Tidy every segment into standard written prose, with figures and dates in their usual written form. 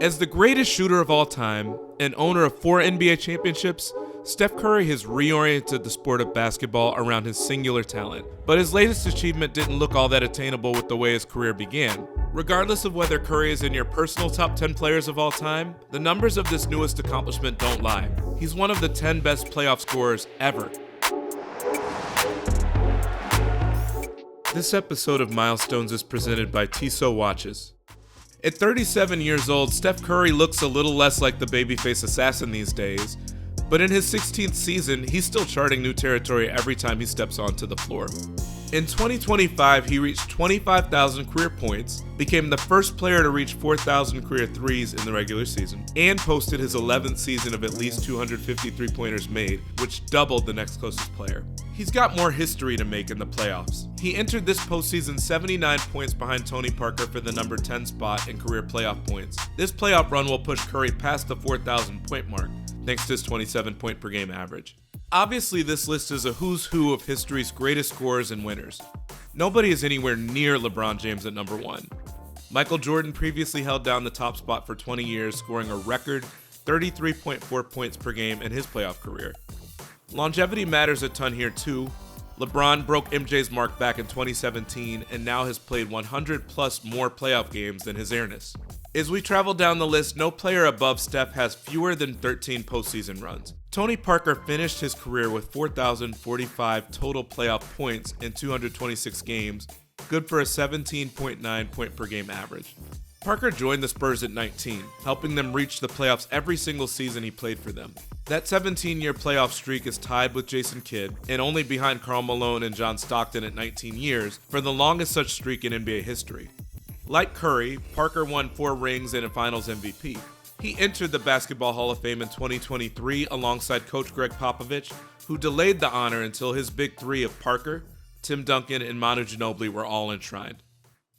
As the greatest shooter of all time and owner of 4 NBA championships, Steph Curry has reoriented the sport of basketball around his singular talent. But his latest achievement didn't look all that attainable with the way his career began. Regardless of whether Curry is in your personal top 10 players of all time, the numbers of this newest accomplishment don't lie. He's one of the 10 best playoff scorers ever. This episode of Milestones is presented by Tissot Watches. At 37 years old, Steph Curry looks a little less like the babyface assassin these days, but in his 16th season, he's still charting new territory every time he steps onto the floor. In 2025, he reached 25,000 career points, became the first player to reach 4,000 career threes in the regular season, and posted his 11th season of at least 250 three-pointers made, which doubled the next closest player. He's got more history to make in the playoffs. He entered this postseason 79 points behind Tony Parker for the number 10 spot in career playoff points. This playoff run will push Curry past the 4,000 point mark, thanks to his 27 point per game average. Obviously, this list is a who's who of history's greatest scorers and winners. Nobody is anywhere near LeBron James at number 1. Michael Jordan previously held down the top spot for 20 years, scoring a record 33.4 points per game in his playoff career. Longevity matters a ton here too. LeBron broke MJ's mark back in 2017 and now has played 100 plus more playoff games than his heiress. As we travel down the list, no player above Steph has fewer than 13 postseason runs. Tony Parker finished his career with 4,045 total playoff points in 226 games, good for a 17.9 point per game average. Parker joined the Spurs at 19, helping them reach the playoffs every single season he played for them. That 17-year playoff streak is tied with Jason Kidd, and only behind Karl Malone and John Stockton at 19 years, for the longest such streak in NBA history. Like Curry, Parker won 4 rings and a Finals MVP. He entered the Basketball Hall of Fame in 2023 alongside Coach Greg Popovich, who delayed the honor until his big three of Parker, Tim Duncan, and Manu Ginobili were all enshrined.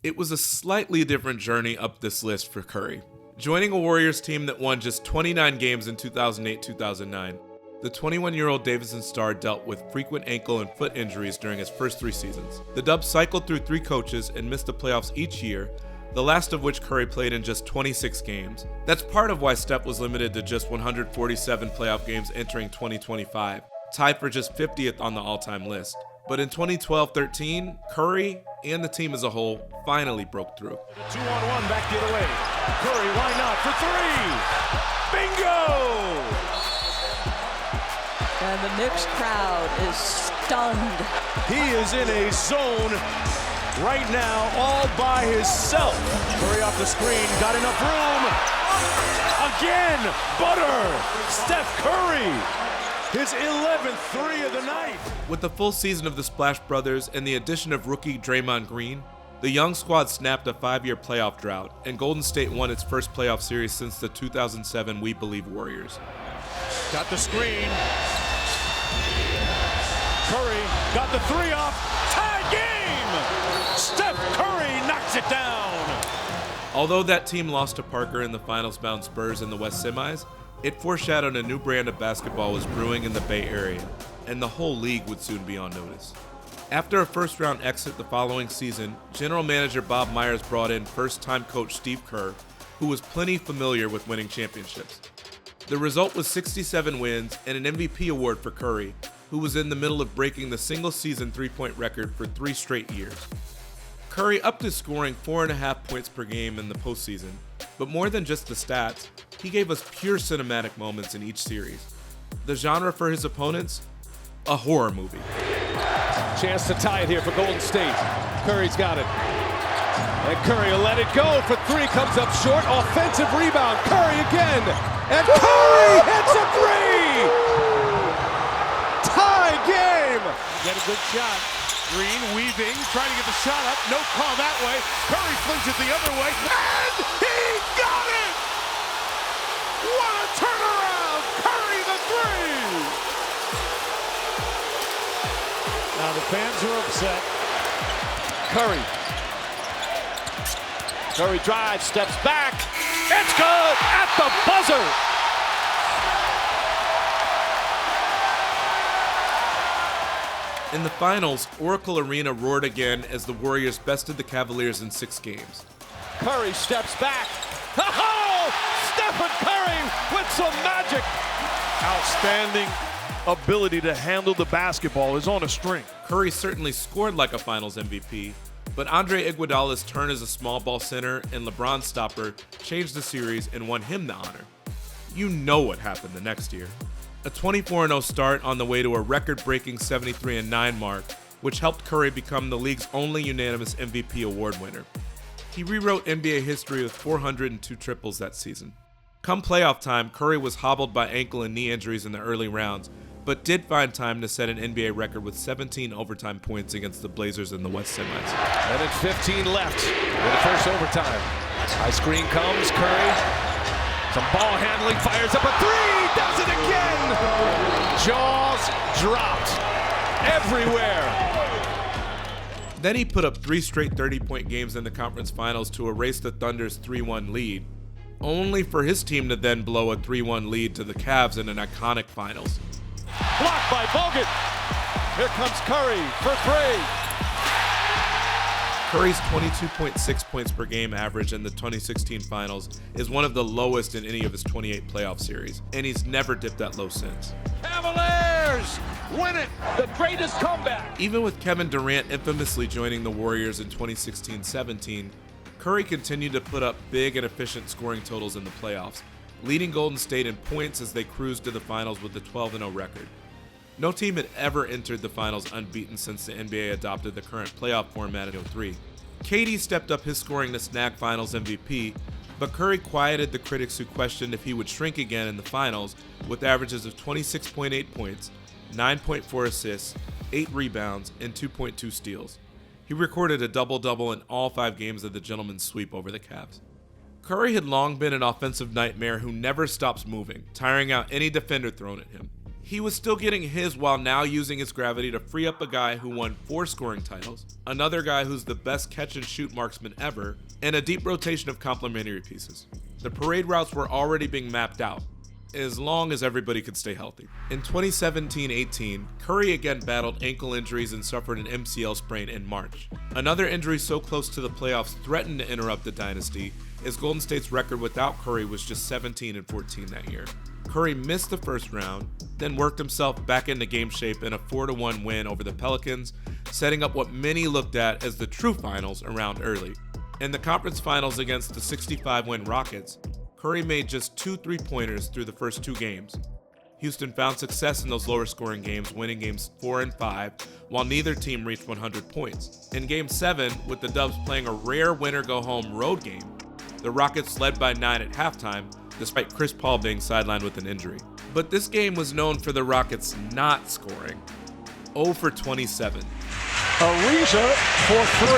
It was a slightly different journey up this list for Curry. Joining a Warriors team that won just 29 games in 2008-2009, the 21-year-old Davidson star dealt with frequent ankle and foot injuries during his first 3 seasons. The Dubs cycled through 3 coaches and missed the playoffs each year, the last of which Curry played in just 26 games. That's part of why Steph was limited to just 147 playoff games entering 2025, tied for just 50th on the all-time list. But in 2012-13, Curry and the team as a whole finally broke through. 2-on-1 back the other way. Curry, why not for 3? Bingo! And the Knicks crowd is stunned. He is in a zone right now all by himself. Curry off the screen, got enough room. Again, butter! Steph Curry! His 11th 3 of the night. With the full season of the Splash Brothers and the addition of rookie Draymond Green, the young squad snapped a 5-year playoff drought, and Golden State won its first playoff series since the 2007 We Believe Warriors. Got the screen. Curry got the 3 off. Tie game! Steph Curry knocks it down. Although that team lost to Parker in the finals-bound Spurs in the West Semis, it foreshadowed a new brand of basketball was brewing in the Bay Area, and the whole league would soon be on notice. After a first-round exit the following season, general manager Bob Myers brought in first-time coach Steve Kerr, who was plenty familiar with winning championships. The result was 67 wins and an MVP award for Curry, who was in the middle of breaking the single-season three-point record for 3 straight years. Curry upped his scoring 4.5 points per game in the postseason, but more than just the stats, he gave us pure cinematic moments in each series. The genre for his opponents? A horror movie. Chance to tie it here for Golden State. Curry's got it. And Curry will let it go for 3, comes up short. Offensive rebound. Curry again. And Curry hits a 3! Tie game! Get a good shot. Green weaving, trying to get the shot up. No call that way. Curry flings it the other way. And he got it! What a turnaround! Curry the 3! Now the fans are upset. Curry. Curry drives, steps back. It's good at the buzzer! In the finals, Oracle Arena roared again as the Warriors bested the Cavaliers in 6 games. Curry steps back. Oh! some magic. Outstanding ability to handle the basketball is on a string. Curry certainly scored like a Finals MVP, but Andre Iguodala's turn as a small ball center and LeBron's stopper changed the series and won him the honor. You know what happened the next year. A 24-0 start on the way to a record-breaking 73-9 mark, which helped Curry become the league's only unanimous MVP award winner. He rewrote NBA history with 402 triples that season. Come playoff time, Curry was hobbled by ankle and knee injuries in the early rounds, but did find time to set an NBA record with 17 overtime points against the Blazers in the West Semis. And it's 15 left in the first overtime. High screen comes, Curry. Some ball handling, fires up a three, does it again! Jaws dropped everywhere. Then he put up 3 straight 30-point games in the conference finals to erase the Thunder's 3-1 lead, only for his team to then blow a 3-1 lead to the Cavs in an iconic finals. Blocked by Bogut. Here comes Curry for three. Curry's 22.6 points per game average in the 2016 finals is one of the lowest in any of his 28 playoff series, and he's never dipped that low since. Cavaliers win it. The greatest comeback. Even with Kevin Durant infamously joining the Warriors in 2016-17, Curry continued to put up big and efficient scoring totals in the playoffs, leading Golden State in points as they cruised to the finals with a 12-0 record. No team had ever entered the finals unbeaten since the NBA adopted the current playoff format in 2003. KD stepped up his scoring to snag finals MVP, but Curry quieted the critics who questioned if he would shrink again in the finals with averages of 26.8 points, 9.4 assists, 8 rebounds, and 2.2 steals. He recorded a double-double in all 5 games of the gentleman's sweep over the Cavs. Curry had long been an offensive nightmare who never stops moving, tiring out any defender thrown at him. He was still getting his while now using his gravity to free up a guy who won 4 scoring titles, another guy who's the best catch-and-shoot marksman ever, and a deep rotation of complementary pieces. The parade routes were already being mapped out, as long as everybody could stay healthy. In 2017-18, Curry again battled ankle injuries and suffered an MCL sprain in March. Another injury so close to the playoffs threatened to interrupt the dynasty, as Golden State's record without Curry was just 17-14 that year. Curry missed the first round, then worked himself back into game shape in a 4-1 win over the Pelicans, setting up what many looked at as the true finals around early. In the conference finals against the 65-win Rockets, Curry made just 2 3-pointers through the first 2 games. Houston found success in those lower scoring games, winning games 4 and 5, while neither team reached 100 points. In game 7, with the Dubs playing a rare winner-go-home road game, the Rockets led by 9 at halftime, despite Chris Paul being sidelined with an injury. But this game was known for the Rockets not scoring. 0 for 27. Ariza for 3.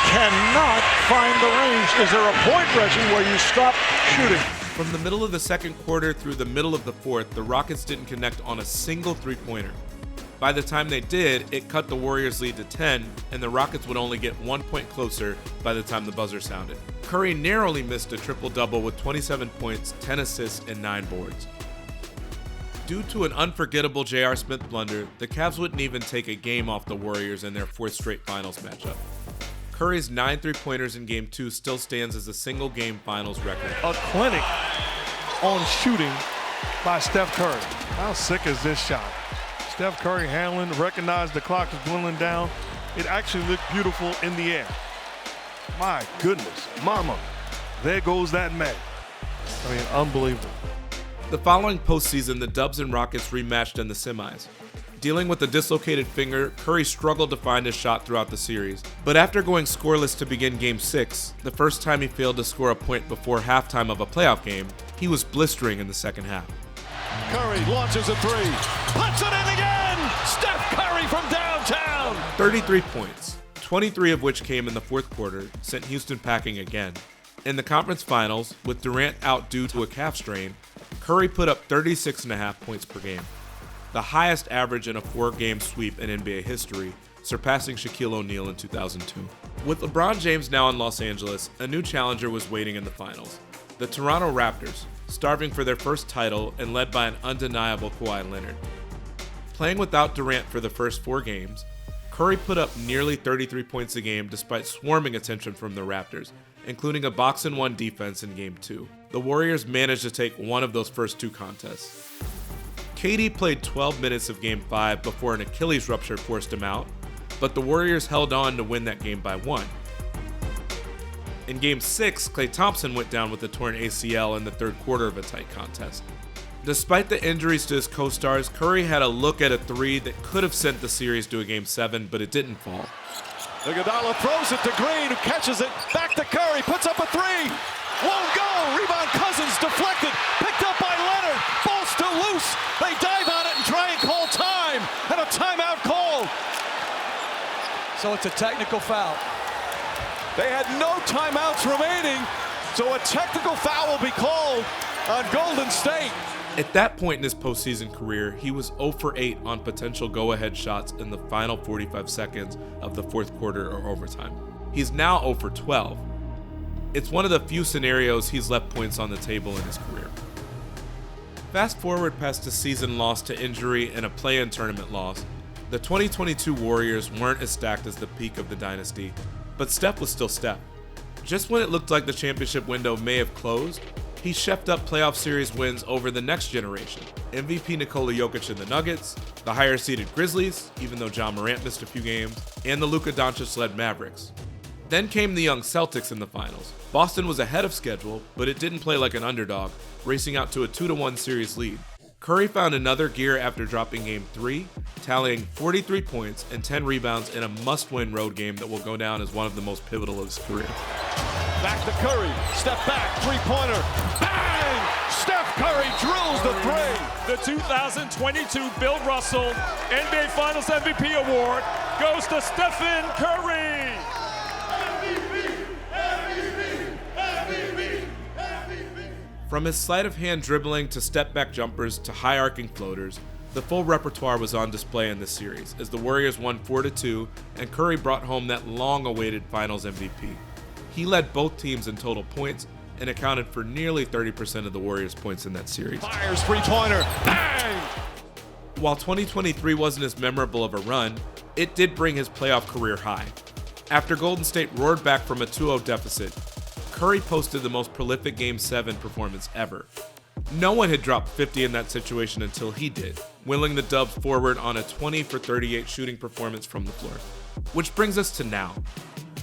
Cannot find the range. Is there a point, Reggie, where you stop shooting? From the middle of the second quarter through the middle of the fourth, the Rockets didn't connect on a single 3-pointer. By the time they did, it cut the Warriors' lead to 10, and the Rockets would only get 1 point closer by the time the buzzer sounded. Curry narrowly missed a triple-double with 27 points, 10 assists, and 9 boards. Due to an unforgettable J.R. Smith blunder, the Cavs wouldn't even take a game off the Warriors in their 4th straight finals matchup. Curry's 9 3-pointers in Game 2 still stands as a single-game finals record. A clinic on shooting by Steph Curry. How sick is this shot? Steph Curry handling, recognized the clock is dwindling down. It actually looked beautiful in the air. My goodness, mama, there goes that May. I mean, unbelievable. The following postseason, the Dubs and Rockets rematched in the semis. Dealing with a dislocated finger, Curry struggled to find his shot throughout the series. But after going scoreless to begin Game 6, the first time he failed to score a point before halftime of a playoff game, he was blistering in the second half. Curry launches a 3. Puts it in again! Steph Curry from downtown! 33 points, 23 of which came in the fourth quarter, sent Houston packing again. In the conference finals, with Durant out due to a calf strain, Curry put up 36.5 points per game, the highest average in a 4-game sweep in NBA history, surpassing Shaquille O'Neal in 2002. With LeBron James now in Los Angeles, a new challenger was waiting in the finals. The Toronto Raptors, starving for their first title and led by an undeniable Kawhi Leonard. Playing without Durant for the first 4 games, Curry put up nearly 33 points a game despite swarming attention from the Raptors, including a box-and-1 defense in Game 2. the Warriors managed to take one of those first two contests. KD played 12 minutes of Game 5 before an Achilles rupture forced him out, but the Warriors held on to win that game by 1. In Game 6, Klay Thompson went down with a torn ACL in the third quarter of a tight contest. Despite the injuries to his co-stars, Curry had a look at a three that could have sent the series to a Game 7, but it didn't fall. Iguodala throws it to Green, who catches it. Back to Curry, puts up a three. Won't go. Rebound Cousins deflected. Picked up by Leonard. Ball still loose. They dive on it and try and call time. And a timeout called. So it's a technical foul. They had no timeouts remaining, so a technical foul will be called on Golden State. At that point in his postseason career, he was 0 for 8 on potential go-ahead shots in the final 45 seconds of the fourth quarter or overtime. He's now 0 for 12. It's one of the few scenarios he's left points on the table in his career. Fast forward past a season loss to injury and a play-in tournament loss, the 2022 Warriors weren't as stacked as the peak of the dynasty, but Steph was still Steph. Just when it looked like the championship window may have closed, he chefed up playoff series wins over the next generation. MVP Nikola Jokic and the Nuggets, the higher-seeded Grizzlies, even though Ja Morant missed a few games, and the Luka Doncic-led Mavericks. Then came the young Celtics in the finals. Boston was ahead of schedule, but it didn't play like an underdog, racing out to a 2-1 series lead. Curry found another gear after dropping Game 3, tallying 43 points and 10 rebounds in a must-win road game that will go down as one of the most pivotal of his career. Back to Curry. Step back. Three-pointer. Bang! Steph Curry drills the three. The 2022 Bill Russell NBA Finals MVP award goes to Stephen Curry. From his sleight of hand dribbling to step-back jumpers to high-arcing floaters, the full repertoire was on display in this series as the Warriors won 4-2 and Curry brought home that long-awaited Finals MVP. He led both teams in total points and accounted for nearly 30% of the Warriors' points in that series. Fires three-pointer. Bang! While 2023 wasn't as memorable of a run, it did bring his playoff career high. After Golden State roared back from a 2-0 deficit, Curry posted the most prolific Game 7 performance ever. No one had dropped 50 in that situation until he did, willing the Dubs forward on a 20 for 38 shooting performance from the floor. Which brings us to now.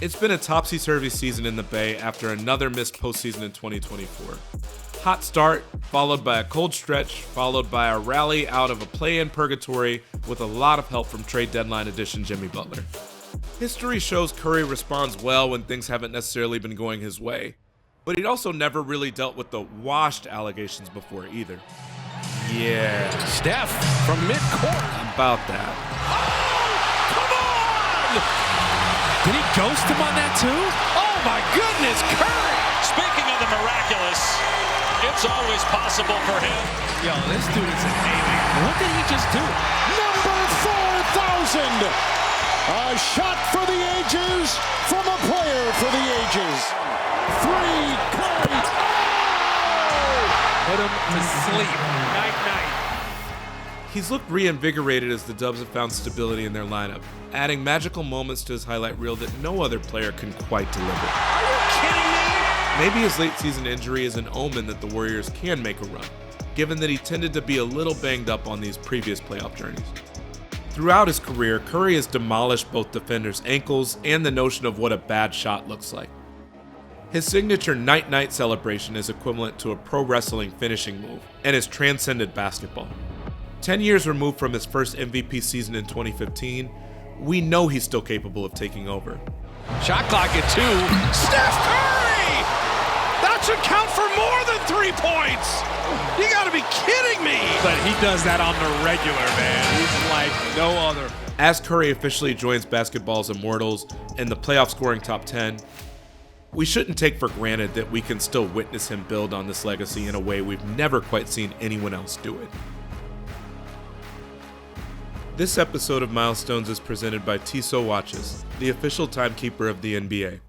It's been a topsy-turvy season in the Bay after another missed postseason in 2024. Hot start, followed by a cold stretch, followed by a rally out of a play-in purgatory with a lot of help from trade deadline addition Jimmy Butler. History shows Curry responds well when things haven't necessarily been going his way, but he'd also never really dealt with the washed allegations before either. Yeah, Steph from midcourt. about that. Oh, come on! Did he ghost him on that too? Oh my goodness, Curry! Speaking of the miraculous, it's always possible for him. Yo, this dude is an alien. What did he just do? Number 4,000! A shot for the ages from a player for the ages. Three, Curry. Oh! Put him to sleep. Night-night. He's looked reinvigorated as the Dubs have found stability in their lineup, adding magical moments to his highlight reel that no other player can quite deliver. Are you kidding me? Maybe his late season injury is an omen that the Warriors can make a run, given that he tended to be a little banged up on these previous playoff journeys. Throughout his career, Curry has demolished both defenders' ankles and the notion of what a bad shot looks like. His signature night-night celebration is equivalent to a pro wrestling finishing move and has transcended basketball. 10 years removed from his first MVP season in 2015, we know he's still capable of taking over. Shot clock at 2. Steph Curry! That should count for more than 3 points! You gotta be kidding me! But he does that on the regular, man. He's like no other. As Curry officially joins basketball's immortals in the playoff scoring top 10, we shouldn't take for granted that we can still witness him build on this legacy in a way we've never quite seen anyone else do it. This episode of Milestones is presented by Tissot Watches, the official timekeeper of the NBA.